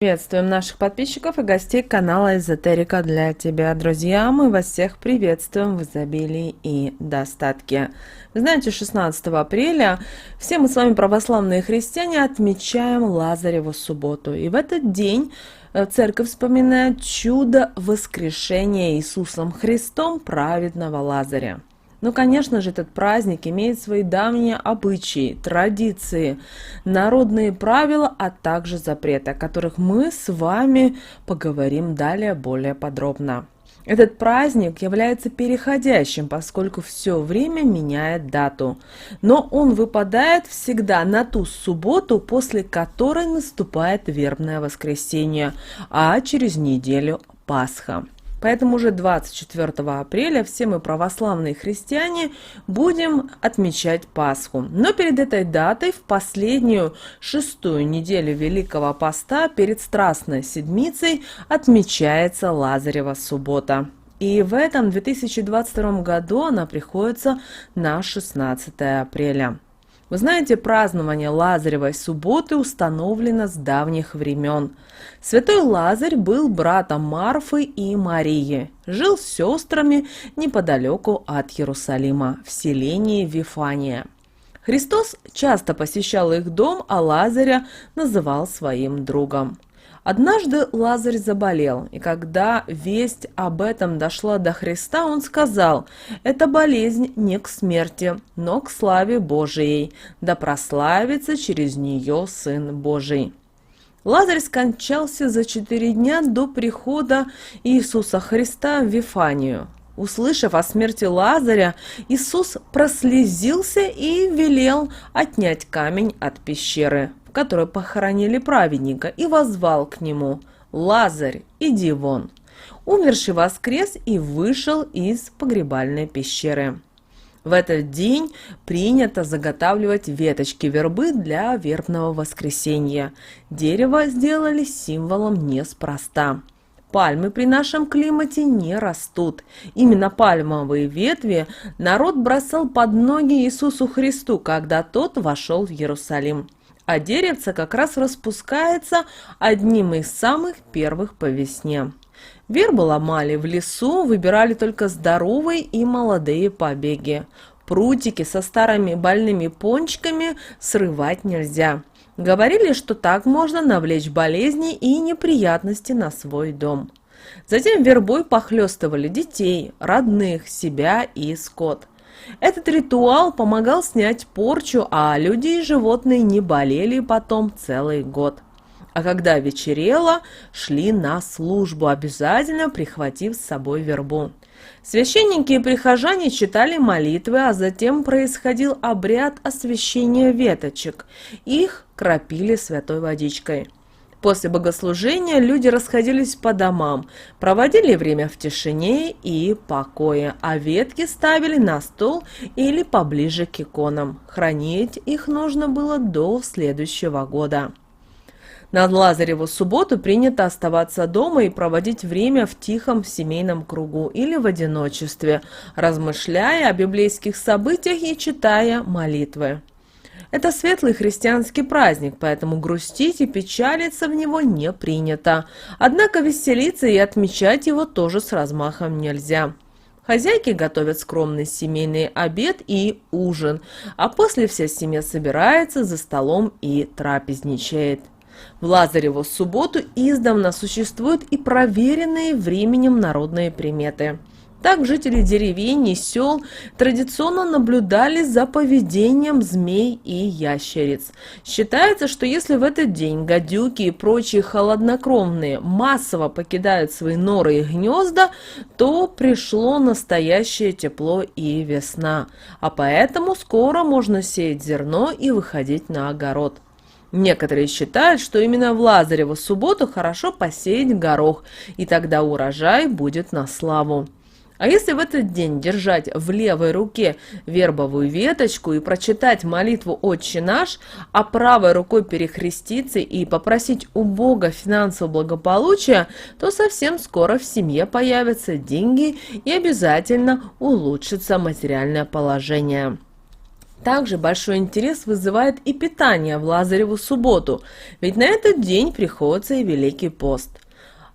Приветствуем наших подписчиков и гостей канала Эзотерика для тебя, друзья. Мы вас всех приветствуем в изобилии и достатке. Вы знаете, 16 апреля все мы с вами, православные христиане, отмечаем Лазареву субботу. И в этот день церковь вспоминает чудо воскрешения Иисусом Христом праведного Лазаря. Ну, конечно же, этот праздник имеет свои давние обычаи, традиции, народные правила, а также запреты, о которых мы с вами поговорим далее более подробно. Этот праздник является переходящим, поскольку все время меняет дату, но он выпадает всегда на ту субботу, после которой наступает вербное воскресенье, а через неделю Пасха. Поэтому уже 24 апреля все мы, православные христиане, будем отмечать Пасху. Но перед этой датой, в последнюю шестую неделю Великого Поста, перед Страстной Седмицей, отмечается Лазарева суббота. И в этом 2022 году она приходится на 16 апреля. Вы знаете, празднование Лазаревой субботы установлено с давних времен. Святой Лазарь был братом Марфы и Марии, жил с сестрами неподалеку от Иерусалима, в селении Вифания. Христос часто посещал их дом, а Лазаря называл своим другом. Однажды Лазарь заболел, и когда весть об этом дошла до Христа, он сказал: «Эта болезнь не к смерти, но к славе Божией, да прославится через нее Сын Божий». Лазарь скончался за 4 дня до прихода Иисуса Христа в Вифанию. Услышав о смерти Лазаря, Иисус прослезился и велел отнять камень от пещеры, в которой похоронили праведника, и воззвал к нему: «Лазарь, иди вон». Умерший воскрес и вышел из погребальной пещеры. В этот день принято заготавливать веточки вербы для вербного воскресенья. Дерево сделали символом неспроста. Пальмы при нашем климате не растут. Именно пальмовые ветви народ бросал под ноги Иисусу Христу, когда тот вошел в Иерусалим. А деревце как раз распускается одним из самых первых по весне. Вербы ломали в лесу, выбирали только здоровые и молодые побеги. Прутики со старыми больными пончиками срывать нельзя. Говорили, что так можно навлечь болезни и неприятности на свой дом. Затем вербой похлестывали детей, родных, себя и скот. Этот ритуал помогал снять порчу, а люди и животные не болели потом целый год. А когда вечерело, шли на службу, обязательно прихватив с собой вербу. Священники и прихожане читали молитвы, а затем происходил обряд освящения веточек. Их кропили святой водичкой. После богослужения люди расходились по домам, проводили время в тишине и покое, а ветки ставили на стол или поближе к иконам. Хранить их нужно было до следующего года. На Лазареву субботу принято оставаться дома и проводить время в тихом семейном кругу или в одиночестве, размышляя о библейских событиях и читая молитвы. Это светлый христианский праздник, поэтому грустить и печалиться в него не принято. Однако веселиться и отмечать его тоже с размахом нельзя. Хозяйки готовят скромный семейный обед и ужин, а после вся семья собирается за столом и трапезничает. В Лазареву субботу издавна существуют и проверенные временем народные приметы. Так жители деревень и сел традиционно наблюдали за поведением змей и ящериц. Считается, что если в этот день гадюки и прочие холоднокровные массово покидают свои норы и гнезда, то пришло настоящее тепло и весна, а поэтому скоро можно сеять зерно и выходить на огород. Некоторые считают, что именно в Лазареву субботу хорошо посеять горох, и тогда урожай будет на славу. А если в этот день держать в левой руке вербовую веточку и прочитать молитву «Отче наш», а правой рукой перекреститься и попросить у Бога финансового благополучия, то совсем скоро в семье появятся деньги и обязательно улучшится материальное положение. Также большой интерес вызывает и питание в Лазареву субботу, ведь на этот день приходится и Великий пост.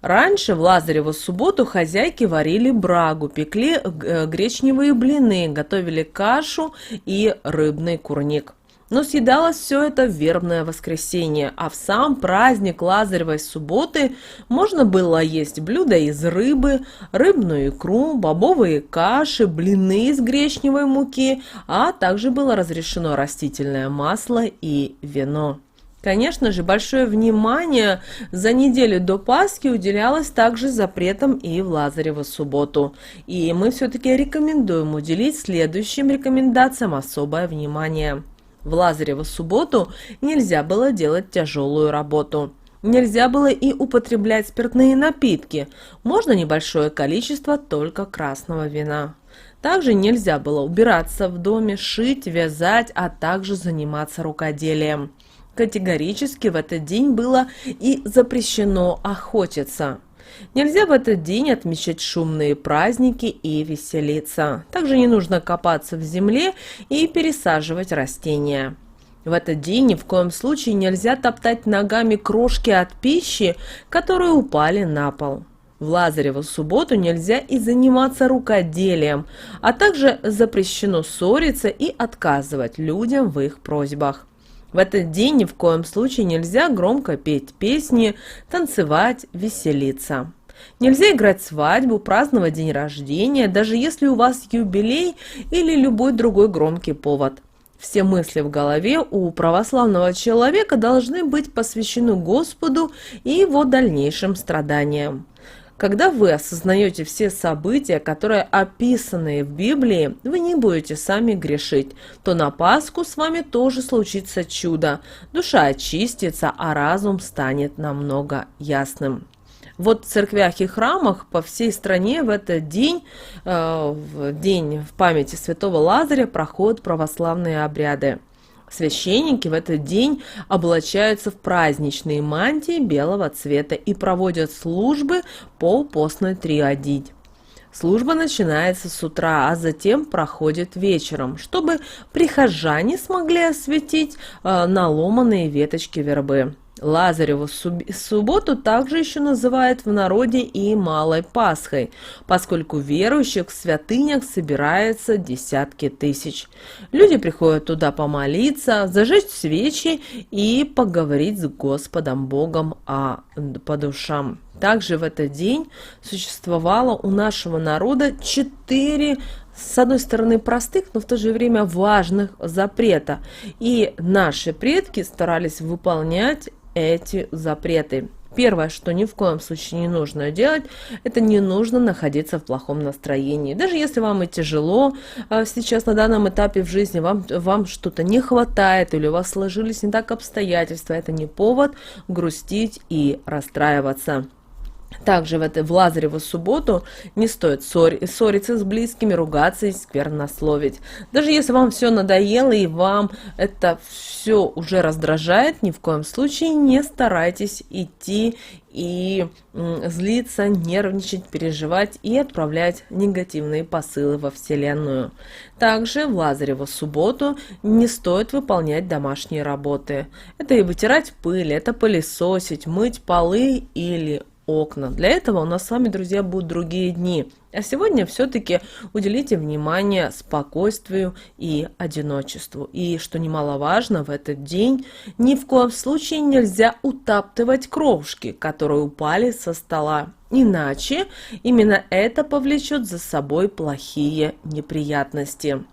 Раньше в Лазареву субботу хозяйки варили брагу, пекли гречневые блины, готовили кашу и рыбный курник. Но съедалось все это в вербное воскресенье, а в сам праздник Лазаревой субботы можно было есть блюда из рыбы, рыбную икру, бобовые каши, блины из гречневой муки, а также было разрешено растительное масло и вино. Конечно же, большое внимание за неделю до Пасхи уделялось также запретам и в Лазареву субботу. И мы все-таки рекомендуем уделить следующим рекомендациям особое внимание. В Лазареву субботу нельзя было делать тяжелую работу. Нельзя было и употреблять спиртные напитки. Можно небольшое количество только красного вина. Также нельзя было убираться в доме, шить, вязать, а также заниматься рукоделием. Категорически в этот день было и запрещено охотиться. Нельзя в этот день отмечать шумные праздники и веселиться. Также не нужно копаться в земле и пересаживать растения. В этот день ни в коем случае нельзя топтать ногами крошки от пищи, которые упали на пол. В Лазареву субботу нельзя и заниматься рукоделием, а также запрещено ссориться и отказывать людям в их просьбах. В этот день ни в коем случае нельзя громко петь песни, танцевать, веселиться. Нельзя играть свадьбу, праздновать день рождения, даже если у вас юбилей или любой другой громкий повод. Все мысли в голове у православного человека должны быть посвящены Господу и его дальнейшим страданиям. Когда вы осознаете все события, которые описаны в Библии, вы не будете сами грешить, то на Пасху с вами тоже случится чудо. Душа очистится, а разум станет намного ясным. Вот в церквях и храмах по всей стране в этот день, в памяти святого Лазаря, проходят православные обряды. Священники в этот день облачаются в праздничные мантии белого цвета и проводят службы полпостной триади. Служба начинается с утра, а затем проходит вечером, чтобы прихожане смогли осветить наломанные веточки вербы. Лазареву субботу также еще называют в народе и Малой Пасхой, поскольку верующих в святынях собирается десятки тысяч. Люди приходят туда помолиться, зажечь свечи и поговорить с Господом Богом по душам. Также в этот день существовало у нашего народа 4, с одной стороны, простых, но в то же время важных запрета. И наши предки старались выполнять эти запреты. Первое, что ни в коем случае не нужно делать, это не нужно находиться в плохом настроении. Даже если вам и тяжело сейчас на данном этапе в жизни, вам что-то не хватает или у вас сложились не так обстоятельства, это не повод грустить и расстраиваться. Также в Лазареву субботу не стоит ссориться с близкими, ругаться и сквернословить. Даже если вам все надоело и вам это все уже раздражает, ни в коем случае не старайтесь идти и злиться, нервничать, переживать и отправлять негативные посылы во Вселенную. Также в Лазареву субботу не стоит выполнять домашние работы. Это и вытирать пыль, это пылесосить, мыть полы или окна. Для этого у нас с вами, друзья, будут другие дни. А сегодня все-таки уделите внимание спокойствию и одиночеству. И, что немаловажно, в этот день ни в коем случае нельзя утаптывать крошки, которые упали со стола. Иначе именно это повлечет за собой плохие неприятности.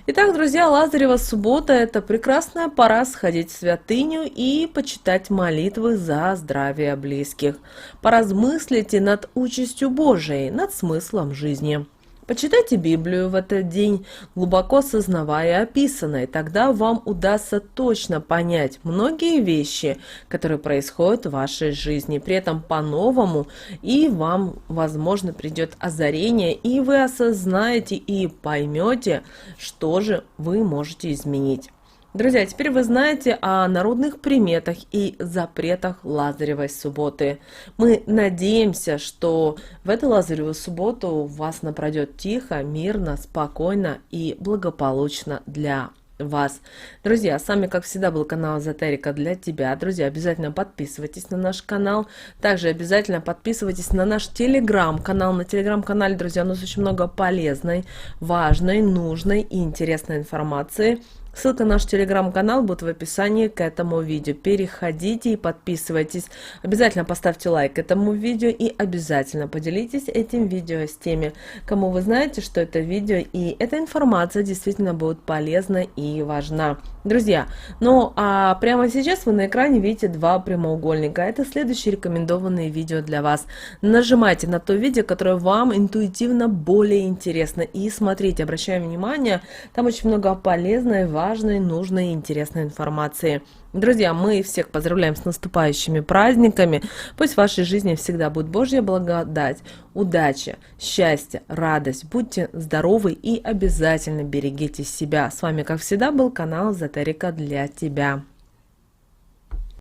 Итак, друзья, Лазарева суббота – это прекрасная пора сходить в святыню и почитать молитвы за здравие близких. Поразмыслите над участью Божией, над смыслом жизни. Почитайте Библию в этот день, глубоко осознавая описанное, тогда вам удастся точно понять многие вещи, которые происходят в вашей жизни. При этом по-новому, и вам, возможно, придет озарение, и вы осознаете и поймете, что же вы можете изменить. Друзья, теперь вы знаете о народных приметах и запретах Лазаревой субботы. Мы надеемся, что в эту Лазареву субботу у вас пройдет тихо, мирно, спокойно и благополучно для вас. Друзья, с вами, как всегда, был канал Эзотерика для тебя. Друзья, обязательно подписывайтесь на наш канал. Также обязательно подписывайтесь на наш телеграм-канал. На телеграм-канале, друзья, у нас очень много полезной, важной, нужной и интересной информации. Ссылка на наш телеграм-канал будет в описании к этому видео. Переходите и подписывайтесь. Обязательно поставьте лайк этому видео и обязательно поделитесь этим видео с теми, кому вы знаете, что это видео и эта информация действительно будет полезна и важна. Друзья, ну а прямо сейчас вы на экране видите два прямоугольника. Это следующие рекомендованные видео для вас. Нажимайте на то видео, которое вам интуитивно более интересно. И смотрите, обращаем внимание, там очень много полезной, важной, нужной и интересной информации. Друзья, мы всех поздравляем с наступающими праздниками. Пусть в вашей жизни всегда будет Божья благодать, удача, счастье, радость. Будьте здоровы и обязательно берегите себя. С вами, как всегда, был канал Эзотерика для тебя.